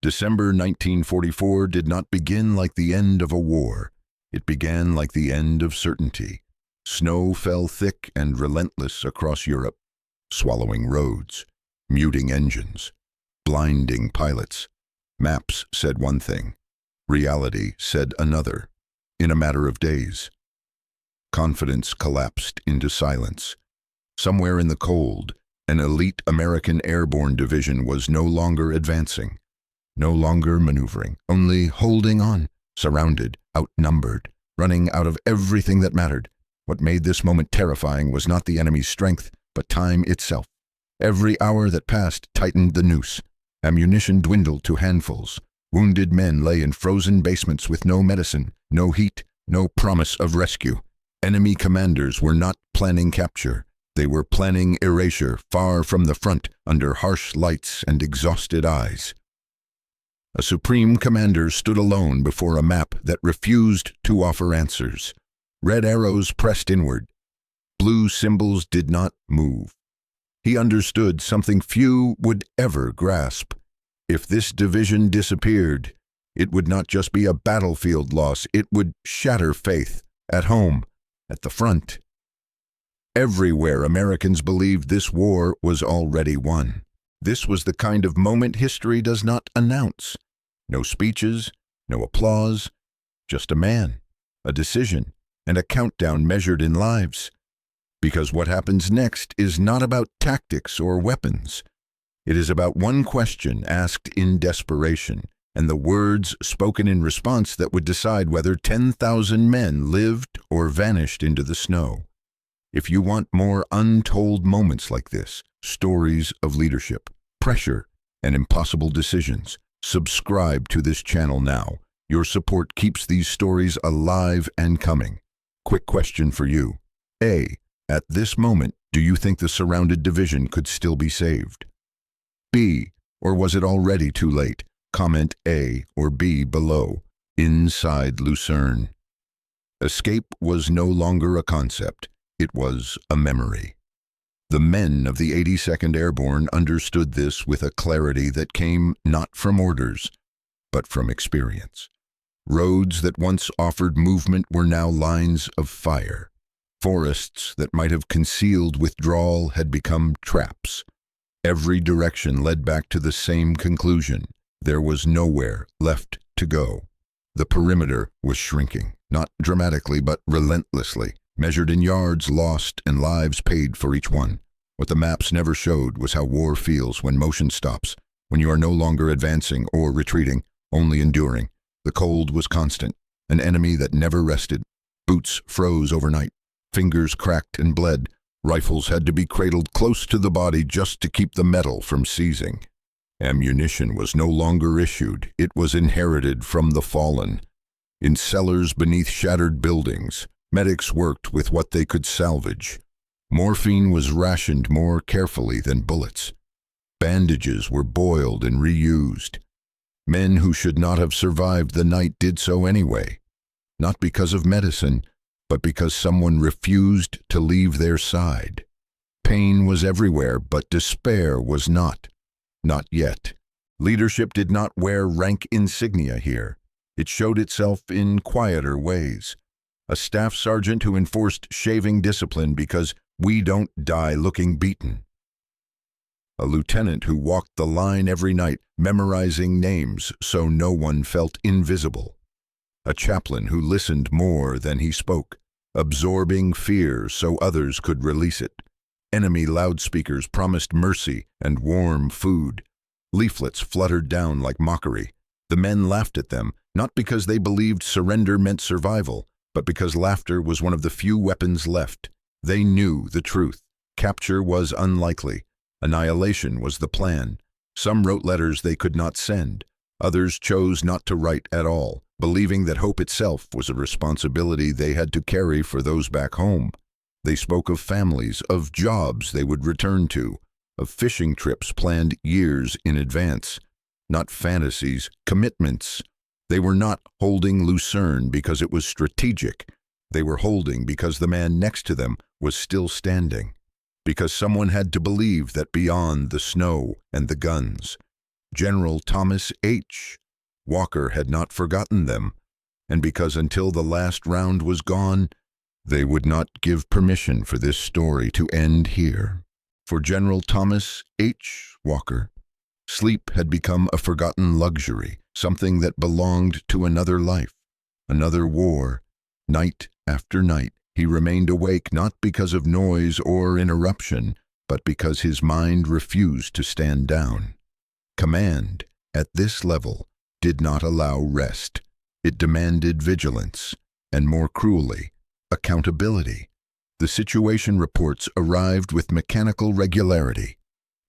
December 1944 did not begin like the end of a war. It began like the end of certainty. Snow fell thick and relentless across Europe, swallowing roads, muting engines, blinding pilots. Maps said one thing. Reality said another. In a matter of days, confidence collapsed into silence. Somewhere in the cold, an elite American Airborne division was no longer advancing, no longer maneuvering, only holding on, surrounded, outnumbered, running out of everything that mattered. What made this moment terrifying was not the enemy's strength, but time itself. Every hour that passed tightened the noose. Ammunition dwindled to handfuls. Wounded men lay in frozen basements with no medicine, no heat, no promise of rescue. Enemy commanders were not planning capture. They were planning erasure far from the front, under harsh lights and exhausted eyes. A supreme commander stood alone before a map that refused to offer answers. Red arrows pressed inward. Blue symbols did not move. He understood something few would ever grasp. If this division disappeared, it would not just be a battlefield loss, it would shatter faith, at home, at the front. Everywhere Americans believed this war was already won. This was the kind of moment history does not announce. No speeches, no applause, just a man, a decision, and a countdown measured in lives. Because what happens next is not about tactics or weapons. It is about one question asked in desperation, and the words spoken in response that would decide whether 10,000 men lived or vanished into the snow. If you want more untold moments like this, stories of leadership, pressure, and impossible decisions, subscribe to this channel now. Your support keeps these stories alive and coming. Quick question for you. A. At this moment, do you think the surrounded division could still be saved? B. Or was it already too late? Comment A or B below. Inside Lucerne. Escape was no longer a concept. It was a memory. The men of the 82nd Airborne understood this with a clarity that came not from orders, but from experience. Roads that once offered movement were now lines of fire. Forests that might have concealed withdrawal had become traps. Every direction led back to the same conclusion. There was nowhere left to go. The perimeter was shrinking, not dramatically but relentlessly, measured in yards lost and lives paid for each one. What the maps never showed was how war feels when motion stops, when you are no longer advancing or retreating, only enduring. The cold was constant, an enemy that never rested. Boots froze overnight, fingers cracked and bled. Rifles had to be cradled close to the body just to keep the metal from seizing. Ammunition was no longer issued, it was inherited from the fallen. In cellars beneath shattered buildings, medics worked with what they could salvage. Morphine was rationed more carefully than bullets. Bandages were boiled and reused. Men who should not have survived the night did so anyway, not because of medicine, but because someone refused to leave their side. Pain was everywhere, but despair was not. Not yet. Leadership did not wear rank insignia here. It showed itself in quieter ways. A staff sergeant who enforced shaving discipline because we don't die looking beaten. A lieutenant who walked the line every night, memorizing names so no one felt invisible. A chaplain who listened more than he spoke, absorbing fear so others could release it. Enemy loudspeakers promised mercy and warm food. Leaflets fluttered down like mockery. The men laughed at them, not because they believed surrender meant survival, but because laughter was one of the few weapons left. They knew the truth. Capture was unlikely. Annihilation was the plan. Some wrote letters they could not send. Others chose not to write at all, believing that hope itself was a responsibility they had to carry for those back home. They spoke of families, of jobs they would return to, of fishing trips planned years in advance. Not fantasies, commitments. They were not holding Lucerne because it was strategic. They were holding because the man next to them was still standing. Because someone had to believe that beyond the snow and the guns, General Thomas H. Walker had not forgotten them, and because until the last round was gone, they would not give permission for this story to end here. For General Thomas H. Walker, sleep had become a forgotten luxury, something that belonged to another life, another war. Night after night, he remained awake not because of noise or interruption, but because his mind refused to stand down. Command, at this level, did not allow rest. It demanded vigilance, and more cruelly, accountability. The situation reports arrived with mechanical regularity,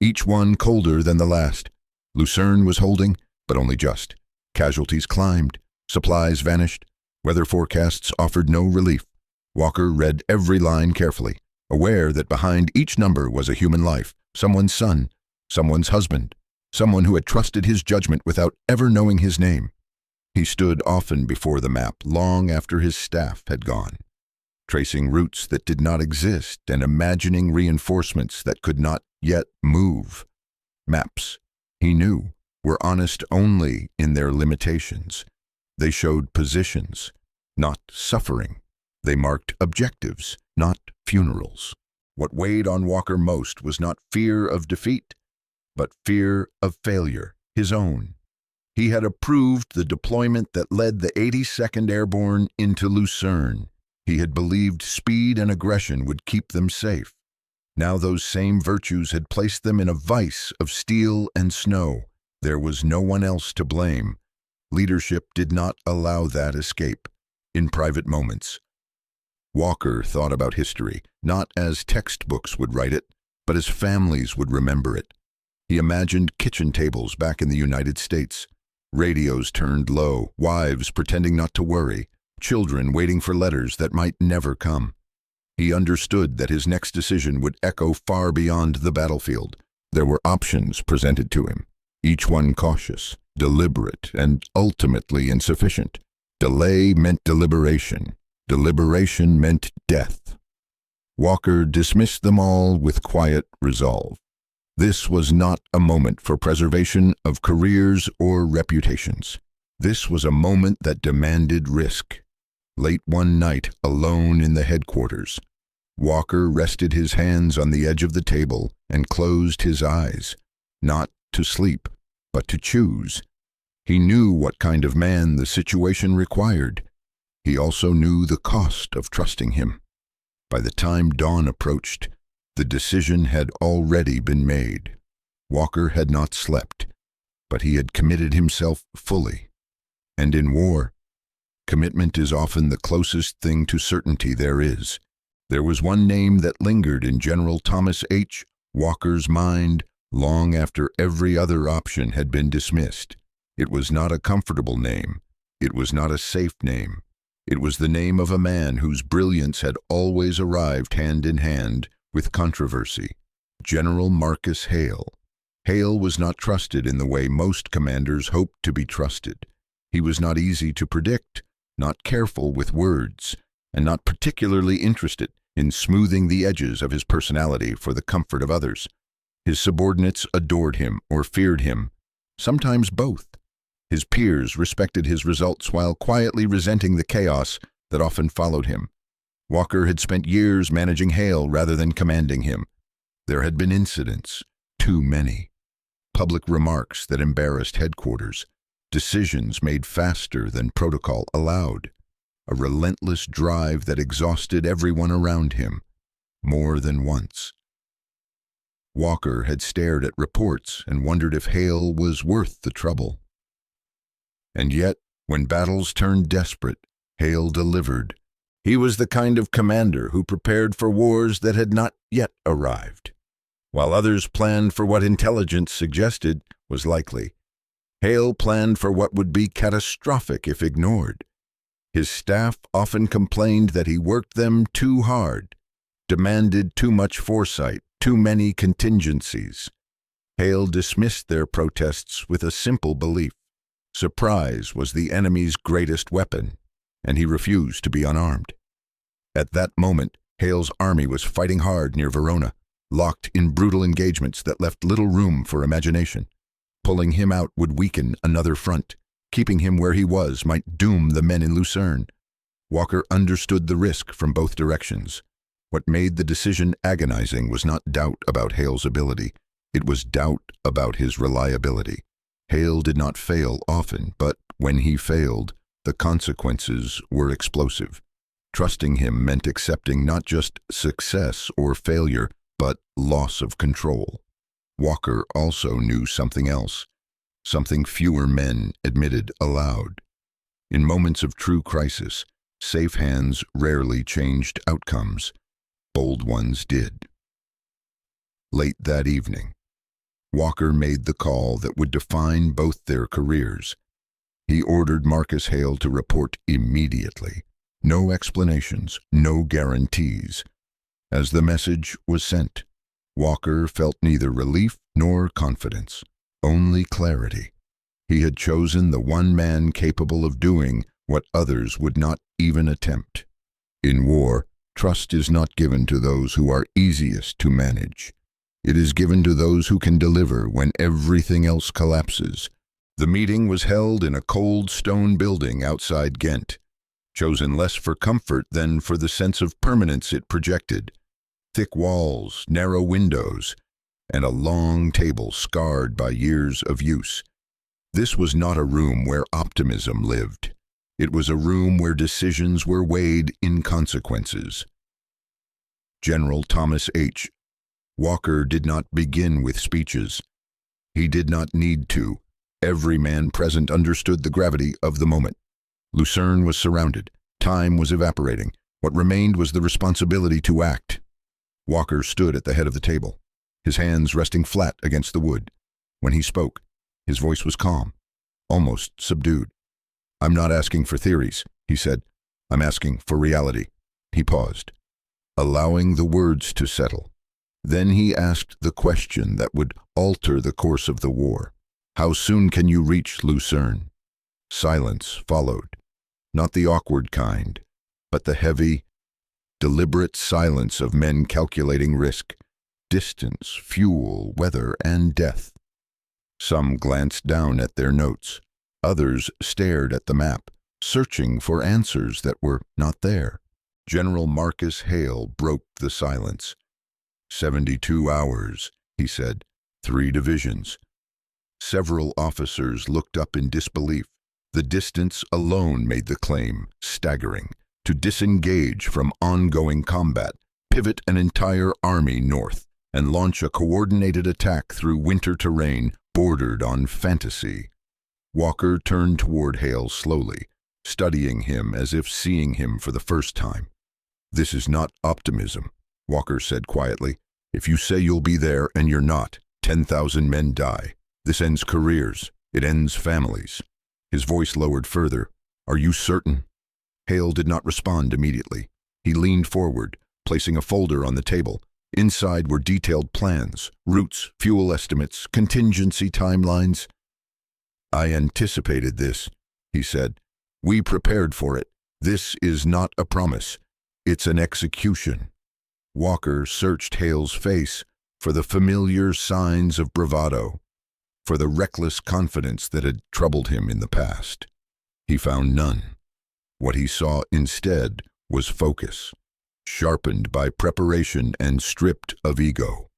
each one colder than the last. Lucerne was holding, but only just. Casualties climbed, supplies vanished, weather forecasts offered no relief. Walker read every line carefully, aware that behind each number was a human life, someone's son, someone's husband, someone who had trusted his judgment without ever knowing his name. He stood often before the map long after his staff had gone, tracing routes that did not exist and imagining reinforcements that could not yet move. Maps, he knew, were honest only in their limitations. They showed positions, not suffering. They marked objectives, not funerals. What weighed on Walker most was not fear of defeat, but fear of failure, his own. He had approved the deployment that led the 82nd Airborne into Lucerne. He had believed speed and aggression would keep them safe. Now those same virtues had placed them in a vise of steel and snow. There was no one else to blame. Leadership did not allow that escape. In private moments, Walker thought about history, not as textbooks would write it, but as families would remember it. He imagined kitchen tables back in the United States, radios turned low, wives pretending not to worry, children waiting for letters that might never come. He understood that his next decision would echo far beyond the battlefield. There were options presented to him, each one cautious, deliberate, and ultimately insufficient. Delay meant deliberation. Deliberation meant death. Walker dismissed them all with quiet resolve. This was not a moment for preservation of careers or reputations. This was a moment that demanded risk. Late one night, alone in the headquarters, Walker rested his hands on the edge of the table and closed his eyes, not to sleep, but to choose. He knew what kind of man the situation required. He also knew the cost of trusting him. By the time dawn approached, the decision had already been made. Walker had not slept, but he had committed himself fully. And in war, commitment is often the closest thing to certainty there is. There was one name that lingered in General Thomas H. Walker's mind long after every other option had been dismissed. It was not a comfortable name. It was not a safe name. It was the name of a man whose brilliance had always arrived hand in hand with controversy. General Marcus Hale. Hale was not trusted in the way most commanders hoped to be trusted. He was not easy to predict, not careful with words, and not particularly interested in smoothing the edges of his personality for the comfort of others. His subordinates adored him or feared him, sometimes both. His peers respected his results while quietly resenting the chaos that often followed him. Walker had spent years managing Hale rather than commanding him. There had been incidents, too many. Public remarks that embarrassed headquarters, decisions made faster than protocol allowed, a relentless drive that exhausted everyone around him, more than once. Walker had stared at reports and wondered if Hale was worth the trouble. And yet, when battles turned desperate, Hale delivered. He was the kind of commander who prepared for wars that had not yet arrived. While others planned for what intelligence suggested was likely, Hale planned for what would be catastrophic if ignored. His staff often complained that he worked them too hard, demanded too much foresight, too many contingencies. Hale dismissed their protests with a simple belief. Surprise was the enemy's greatest weapon, and he refused to be unarmed. At that moment, Hale's army was fighting hard near Verona, locked in brutal engagements that left little room for imagination. Pulling him out would weaken another front. Keeping him where he was might doom the men in Lucerne. Walker understood the risk from both directions. What made the decision agonizing was not doubt about Hale's ability. It was doubt about his reliability. Hale did not fail often, but when he failed, the consequences were explosive. Trusting him meant accepting not just success or failure, but loss of control. Walker also knew something else, something fewer men admitted aloud. In moments of true crisis, safe hands rarely changed outcomes. Bold ones did. Late that evening, Walker made the call that would define both their careers. He ordered Marcus Hale to report immediately. No explanations, no guarantees. As the message was sent, Walker felt neither relief nor confidence, only clarity. He had chosen the one man capable of doing what others would not even attempt. In war, trust is not given to those who are easiest to manage. It is given to those who can deliver when everything else collapses. The meeting was held in a cold stone building outside Ghent, chosen less for comfort than for the sense of permanence it projected. Thick walls, narrow windows, and a long table scarred by years of use. This was not a room where optimism lived. It was a room where decisions were weighed in consequences. General Thomas H. Walker did not begin with speeches. He did not need to. Every man present understood the gravity of the moment. Lucerne was surrounded. Time was evaporating. What remained was the responsibility to act. Walker stood at the head of the table, his hands resting flat against the wood. When he spoke, his voice was calm, almost subdued. "I'm not asking for theories," he said. "I'm asking for reality." He paused, allowing the words to settle. Then he asked the question that would alter the course of the war. "How soon can you reach Lucerne?" Silence followed, not the awkward kind, but the heavy, deliberate silence of men calculating risk, distance, fuel, weather, and death. Some glanced down at their notes. Others stared at the map, searching for answers that were not there. General Marcus Hale broke the silence. 72 hours, he said. 3 divisions. Several officers looked up in disbelief. The distance alone made the claim staggering. To disengage from ongoing combat, pivot an entire army north, and launch a coordinated attack through winter terrain bordered on fantasy. Walker turned toward Hale slowly, studying him as if seeing him for the first time. "This is not optimism," Walker said quietly. "If you say you'll be there and you're not, 10,000 men die. This ends careers. It ends families." His voice lowered further. "Are you certain?" Hale did not respond immediately. He leaned forward, placing a folder on the table. Inside were detailed plans, routes, fuel estimates, contingency timelines. "I anticipated this," he said. "We prepared for it. This is not a promise. It's an execution." Walker searched Hale's face for the familiar signs of bravado, for the reckless confidence that had troubled him in the past. He found none. What he saw instead was focus, sharpened by preparation and stripped of ego.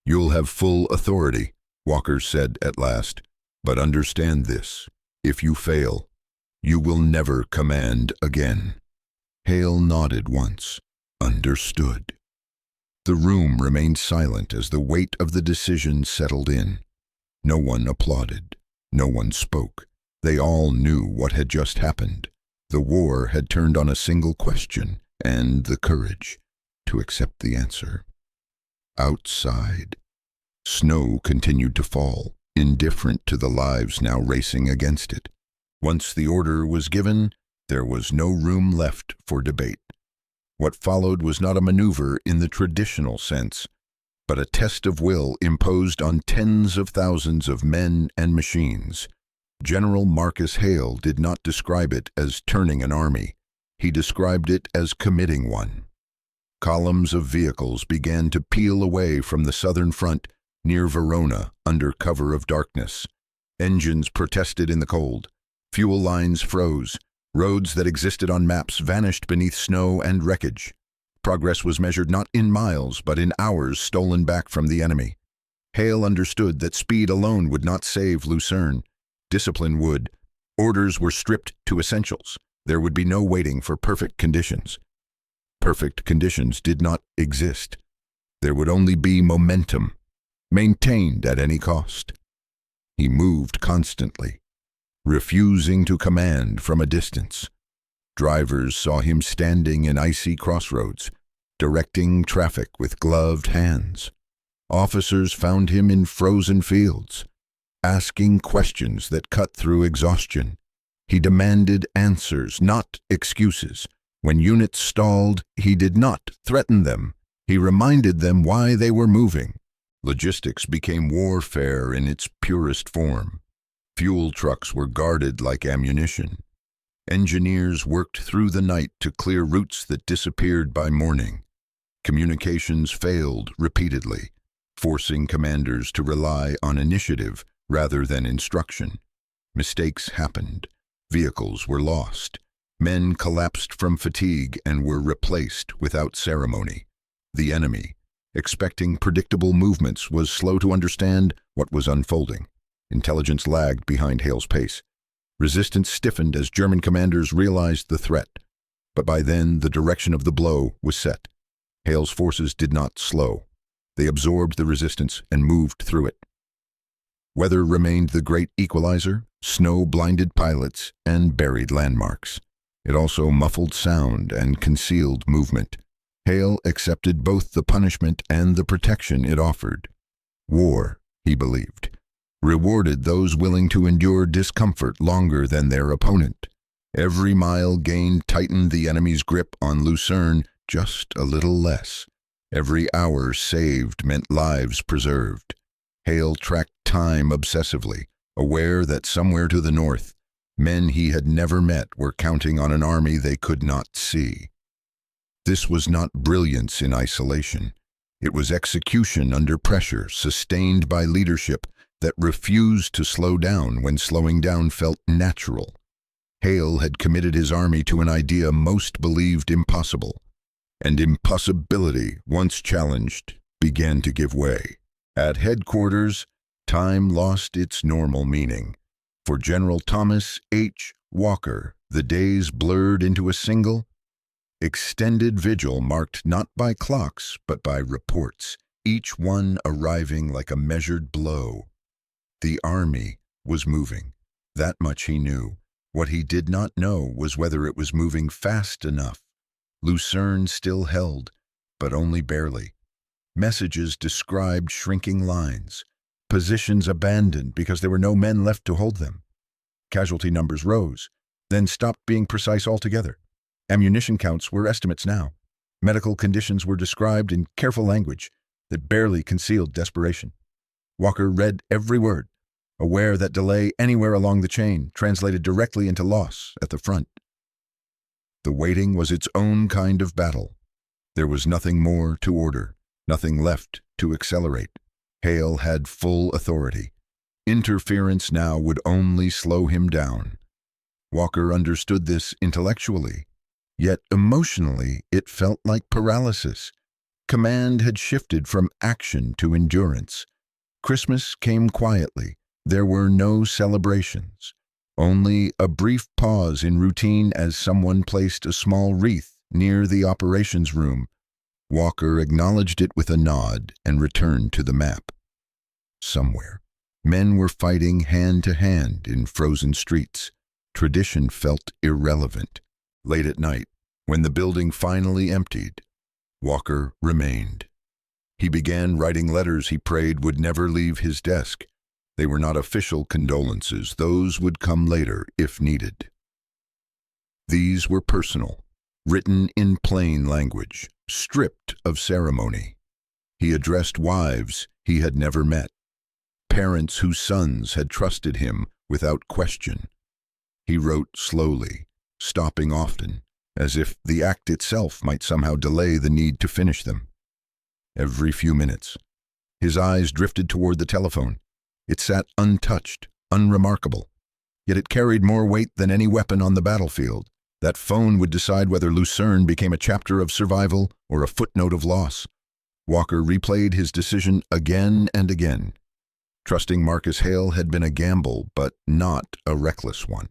"You'll have full authority," Walker said at last, "but understand this. If you fail, you will never command again." Hale nodded once, understood. The room remained silent as the weight of the decision settled in. No one applauded. No one spoke. They all knew what had just happened. The war had turned on a single question, and the courage to accept the answer. Outside, snow continued to fall, indifferent to the lives now racing against it. Once the order was given, there was no room left for debate. What followed was not a maneuver in the traditional sense, but a test of will imposed on tens of thousands of men and machines. General Marcus Hale did not describe it as turning an army. He described it as committing one. Columns of vehicles began to peel away from the southern front, near Verona, under cover of darkness. Engines protested in the cold. Fuel lines froze. Roads that existed on maps vanished beneath snow and wreckage. Progress was measured not in miles, but in hours stolen back from the enemy. Hale understood that speed alone would not save Lucerne. Discipline would. Orders were stripped to essentials. There would be no waiting for perfect conditions. Perfect conditions did not exist. There would only be momentum, maintained at any cost. He moved constantly, refusing to command from a distance. Drivers saw him standing in icy crossroads, directing traffic with gloved hands. Officers found him in frozen fields, asking questions that cut through exhaustion. He demanded answers, not excuses. When units stalled, he did not threaten them. He reminded them why they were moving. Logistics became warfare in its purest form. Fuel trucks were guarded like ammunition. Engineers worked through the night to clear routes that disappeared by morning. Communications failed repeatedly, forcing commanders to rely on initiative rather than instruction. Mistakes happened. Vehicles were lost. Men collapsed from fatigue and were replaced without ceremony. The enemy, expecting predictable movements, was slow to understand what was unfolding. Intelligence lagged behind Hale's pace. Resistance stiffened as German commanders realized the threat. But by then, the direction of the blow was set. Hale's forces did not slow. They absorbed the resistance and moved through it. Weather remained the great equalizer. Snow blinded pilots and buried landmarks. It also muffled sound and concealed movement. Hale accepted both the punishment and the protection it offered. War, he believed, rewarded those willing to endure discomfort longer than their opponent. Every mile gained tightened the enemy's grip on Lucerne just a little less. Every hour saved meant lives preserved. Hale tracked time obsessively, aware that somewhere to the north, men he had never met were counting on an army they could not see. This was not brilliance in isolation. It was execution under pressure, sustained by leadership that refused to slow down when slowing down felt natural. Hale had committed his army to an idea most believed impossible, and impossibility, once challenged, began to give way. At headquarters, time lost its normal meaning. For General Thomas H. Walker, the days blurred into a single, extended vigil marked not by clocks but by reports, each one arriving like a measured blow. The army was moving. That much he knew. What he did not know was whether it was moving fast enough. Lucerne still held, but only barely. Messages described shrinking lines, positions abandoned because there were no men left to hold them. Casualty numbers rose, then stopped being precise altogether. Ammunition counts were estimates now. Medical conditions were described in careful language that barely concealed desperation. Walker read every word, aware that delay anywhere along the chain translated directly into loss at the front. The waiting was its own kind of battle. There was nothing more to order, nothing left to accelerate. Hale had full authority. Interference now would only slow him down. Walker understood this intellectually, yet emotionally it felt like paralysis. Command had shifted from action to endurance. Christmas came quietly. There were no celebrations, only a brief pause in routine as someone placed a small wreath near the operations room. Walker acknowledged it with a nod and returned to the map. Somewhere, men were fighting hand to hand in frozen streets. Tradition felt irrelevant. Late at night, when the building finally emptied, Walker remained. He began writing letters he prayed would never leave his desk. They were not official condolences. Those would come later, if needed. These were personal, written in plain language, stripped of ceremony. He addressed wives he had never met, parents whose sons had trusted him without question. He wrote slowly, stopping often, as if the act itself might somehow delay the need to finish them. Every few minutes, His eyes drifted toward the telephone. It sat untouched, unremarkable. Yet it carried more weight than any weapon on the battlefield. That phone would decide whether Lucerne became a chapter of survival or a footnote of loss. Walker replayed his decision again and again. Trusting Marcus Hale had been a gamble, but not a reckless one.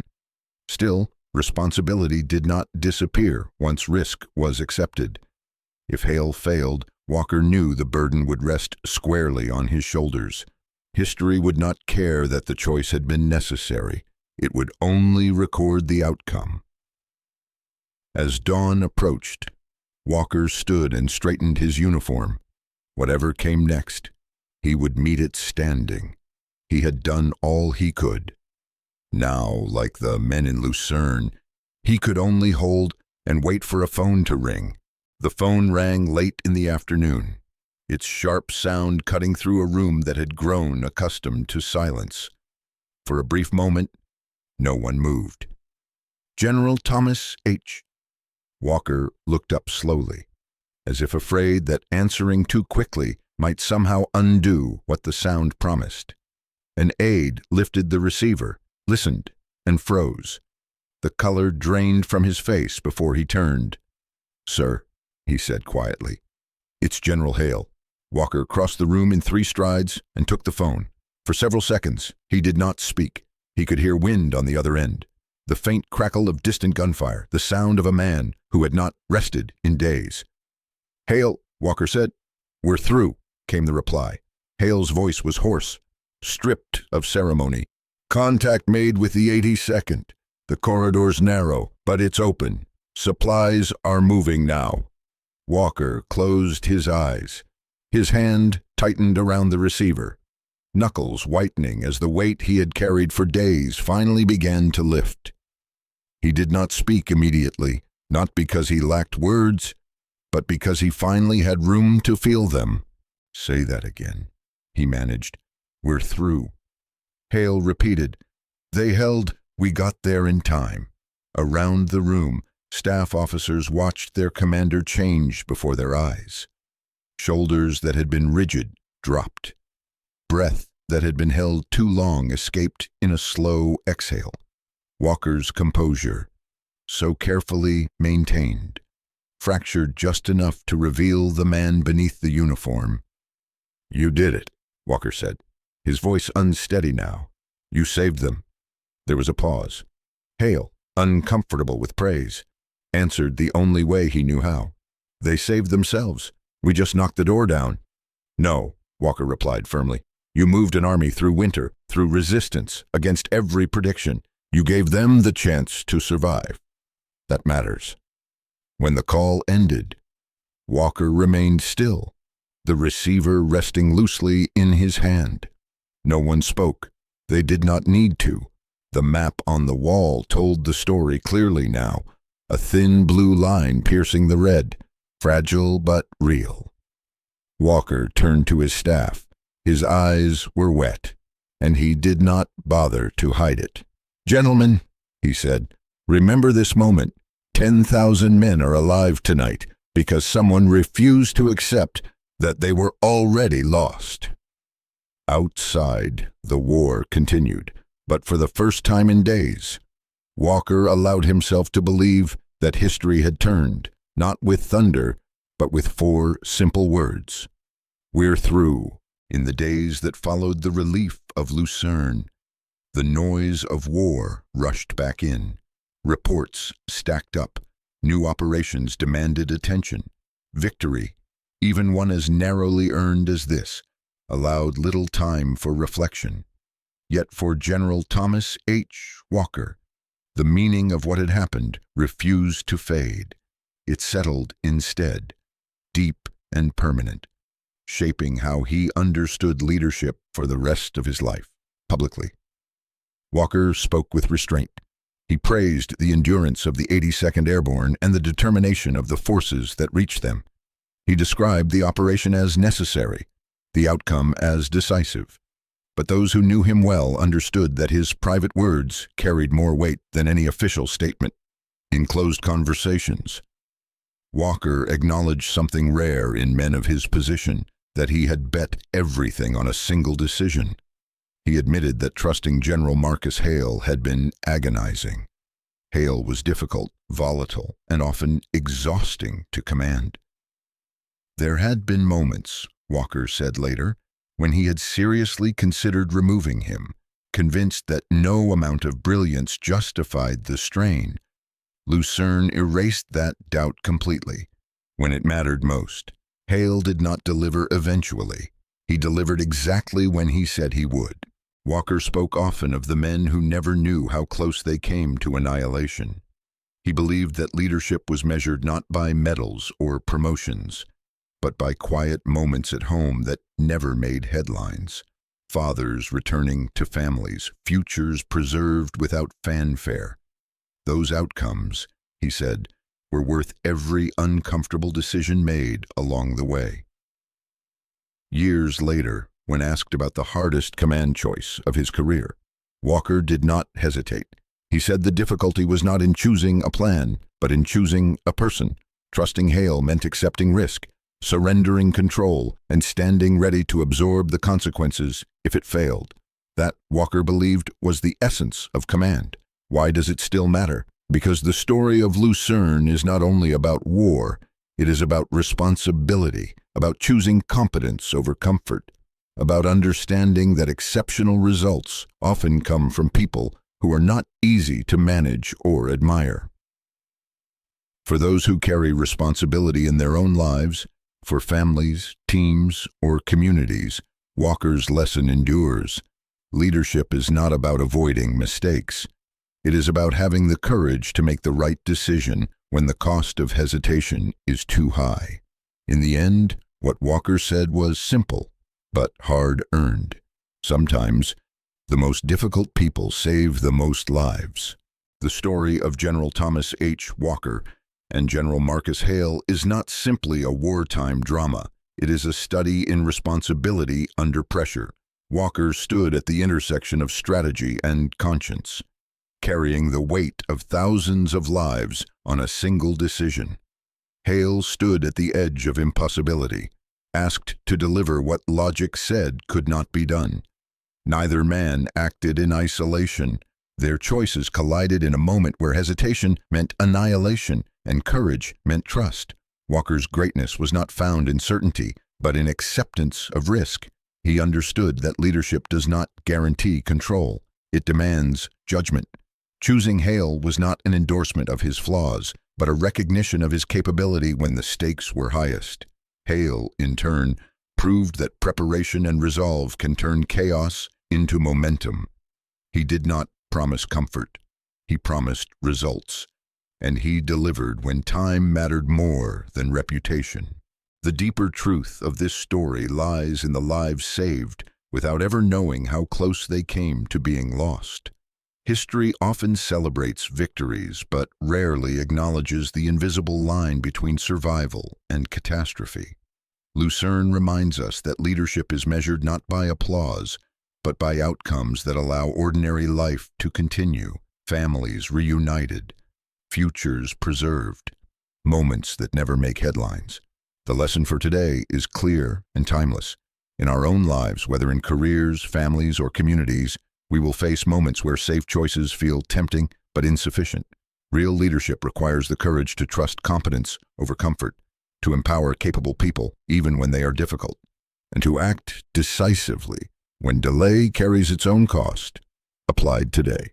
Still, responsibility did not disappear once risk was accepted. If Hale failed, Walker knew the burden would rest squarely on his shoulders. History would not care that the choice had been necessary. It would only record the outcome. As dawn approached, Walker stood and straightened his uniform. Whatever came next, he would meet it standing. He had done all he could. Now, like the men in Lucerne, he could only hold and wait for a phone to ring. The phone rang late in the afternoon, its sharp sound cutting through a room that had grown accustomed to silence. For a brief moment, no one moved. General Thomas H. Walker looked up slowly, as if afraid that answering too quickly might somehow undo what the sound promised. An aide lifted the receiver, listened, and froze. The color drained from his face before he turned. "Sir," he said quietly. "It's General Hale." Walker crossed the room in 3 strides and took the phone. For several seconds, he did not speak. He could hear wind on the other end, the faint crackle of distant gunfire, the sound of a man who had not rested in days. "Hale," Walker said. "We're through," came the reply. Hale's voice was hoarse, stripped of ceremony. "Contact made with the 82nd. The corridor's narrow, but it's open. Supplies are moving now." Walker closed his eyes. His hand tightened around the receiver, knuckles whitening as the weight he had carried for days finally began to lift. He did not speak immediately, not because he lacked words, but because he finally had room to feel them. "Say that again," he managed. "We're through." Hale repeated. They held, "We got there in time." Around the room, staff officers watched their commander change before their eyes. Shoulders that had been rigid dropped. Breath that had been held too long escaped in a slow exhale. Walker's composure, so carefully maintained, fractured just enough to reveal the man beneath the uniform. "You did it," Walker said, his voice unsteady now. "You saved them." There was a pause. Hale, uncomfortable with praise, answered the only way he knew how. "They saved themselves. We just knocked the door down." "No," Walker replied firmly. "You moved an army through winter, through resistance, against every prediction. You gave them the chance to survive. That matters." When the call ended, Walker remained still, the receiver resting loosely in his hand. No one spoke. They did not need to. The map on the wall told the story clearly now, a thin blue line piercing the red, fragile but real. Walker turned to his staff. His eyes were wet, and he did not bother to hide it. "Gentlemen," he said, "remember this moment. 10,000 men are alive tonight because someone refused to accept that they were already lost." Outside, the war continued, but for the first time in days, Walker allowed himself to believe that history had turned, not with thunder, but with 4 simple words. "We're through." In the days that followed the relief of Lucerne, the noise of war rushed back in. Reports stacked up. New operations demanded attention. Victory, even one as narrowly earned as this, allowed little time for reflection. Yet for General Thomas H. Walker, the meaning of what had happened refused to fade. It settled instead, deep and permanent, shaping how he understood leadership for the rest of his life, publicly. Walker spoke with restraint. He praised the endurance of the 82nd Airborne and the determination of the forces that reached them. He described the operation as necessary, the outcome as decisive. But those who knew him well understood that his private words carried more weight than any official statement. In closed conversations, Walker acknowledged something rare in men of his position, that he had bet everything on a single decision. He admitted that trusting General Marcus Hale had been agonizing. Hale was difficult, volatile, and often exhausting to command. There had been moments, Walker said later, when he had seriously considered removing him, convinced that no amount of brilliance justified the strain. Lucerne erased that doubt completely. When it mattered most, Hale did not deliver eventually. He delivered exactly when he said he would. Walker spoke often of the men who never knew how close they came to annihilation. He believed that leadership was measured not by medals or promotions, but by quiet moments at home that never made headlines. Fathers returning to families, futures preserved without fanfare. Those outcomes, he said, were worth every uncomfortable decision made along the way. Years later, when asked about the hardest command choice of his career, Walker did not hesitate. He said the difficulty was not in choosing a plan, but in choosing a person. Trusting Hale meant accepting risk, surrendering control, and standing ready to absorb the consequences if it failed. That, Walker believed, was the essence of command. Why does it still matter? Because the story of Lucerne is not only about war, it is about responsibility, about choosing competence over comfort, about understanding that exceptional results often come from people who are not easy to manage or admire. For those who carry responsibility in their own lives, for families, teams, or communities, Walker's lesson endures. Leadership is not about avoiding mistakes. It is about having the courage to make the right decision when the cost of hesitation is too high. In the end, what Walker said was simple, but hard-earned. Sometimes, the most difficult people save the most lives. The story of General Thomas H. Walker and General Marcus Hale is not simply a wartime drama. It is a study in responsibility under pressure. Walker stood at the intersection of strategy and conscience, carrying the weight of thousands of lives on a single decision. Hale stood at the edge of impossibility, asked to deliver what logic said could not be done. Neither man acted in isolation. Their choices collided in a moment where hesitation meant annihilation and courage meant trust. Walker's greatness was not found in certainty, but in acceptance of risk. He understood that leadership does not guarantee control. It demands judgment. Choosing Hale was not an endorsement of his flaws, but a recognition of his capability when the stakes were highest. Hale, in turn, proved that preparation and resolve can turn chaos into momentum. He did not promise comfort. He promised results. And he delivered when time mattered more than reputation. The deeper truth of this story lies in the lives saved without ever knowing how close they came to being lost. History often celebrates victories, but rarely acknowledges the invisible line between survival and catastrophe. Lucerne reminds us that leadership is measured not by applause, but by outcomes that allow ordinary life to continue, families reunited, futures preserved, moments that never make headlines. The lesson for today is clear and timeless. In our own lives, whether in careers, families, or communities, we will face moments where safe choices feel tempting but insufficient. Real leadership requires the courage to trust competence over comfort, to empower capable people even when they are difficult, and to act decisively when delay carries its own cost. Applied today.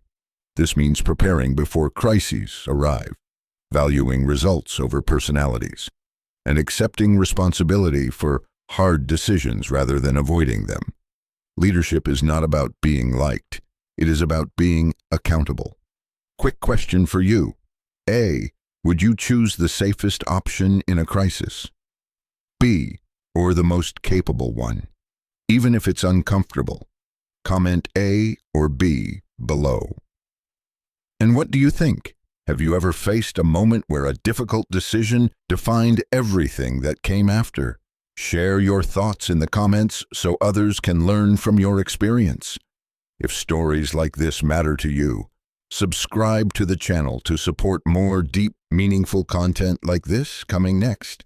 This means preparing before crises arrive, valuing results over personalities, and accepting responsibility for hard decisions rather than avoiding them. Leadership is not about being liked. It is about being accountable. Quick question for you. A. Would you choose the safest option in a crisis? B. Or the most capable one? Even if it's uncomfortable. Comment A or B below. And what do you think? Have you ever faced a moment where a difficult decision defined everything that came after? Share your thoughts in the comments so others can learn from your experience. If stories like this matter to you, subscribe to the channel to support more deep, meaningful content like this coming next.